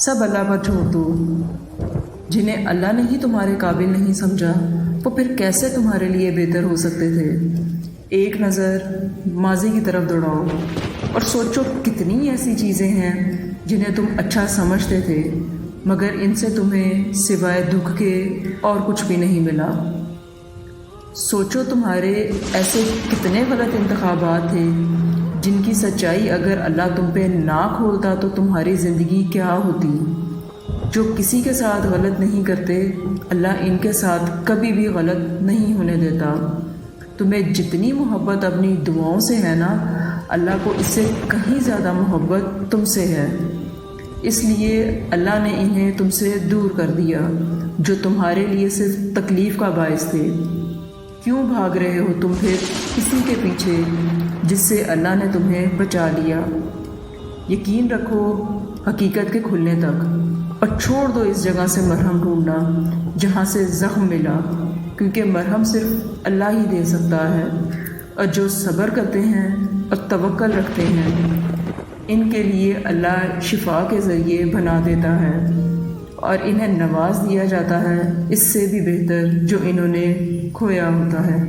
सब अल्लाह पर छोड़ दो। जिन्हें अल्लाह ने ही तुम्हारे काबिल नहीं समझा वो फिर कैसे तुम्हारे लिए बेहतर हो सकते थे। एक नज़र माजी की तरफ दौड़ाओ और सोचो कितनी ऐसी चीज़ें हैं जिन्हें तुम अच्छा समझते थे मगर इनसे तुम्हें सिवाय दुख के और कुछ भी नहीं मिला। सोचो तुम्हारे ऐसे कितने गलत इंतखाबात थे जिनकी सच्चाई अगर अल्लाह तुम पे ना खोलता तो तुम्हारी ज़िंदगी क्या होती। जो किसी के साथ गलत नहीं करते अल्लाह इनके साथ कभी भी गलत नहीं होने देता। तुम्हें जितनी मोहब्बत अपनी दुआओं से है ना, अल्लाह को इससे कहीं ज़्यादा मोहब्बत तुमसे है। इसलिए अल्लाह ने इन्हें तुमसे दूर कर दिया जो तुम्हारे लिए सिर्फ तकलीफ़ का बायस थे। क्यों भाग रहे हो तुम फिर किसी के पीछे जिससे अल्लाह ने तुम्हें बचा लिया। यकीन रखो हकीकत के खुलने तक और छोड़ दो इस जगह से मरहम ढूंढना जहाँ से ज़ख्म मिला, क्योंकि मरहम सिर्फ अल्लाह ही दे सकता है। और जो सब्र करते हैं और तवक्कल रखते हैं इनके लिए अल्लाह शिफा के ज़रिए बना देता है और इन्हें नवाज दिया जाता है इससे भी बेहतर जो इन्होंने खोया होता है।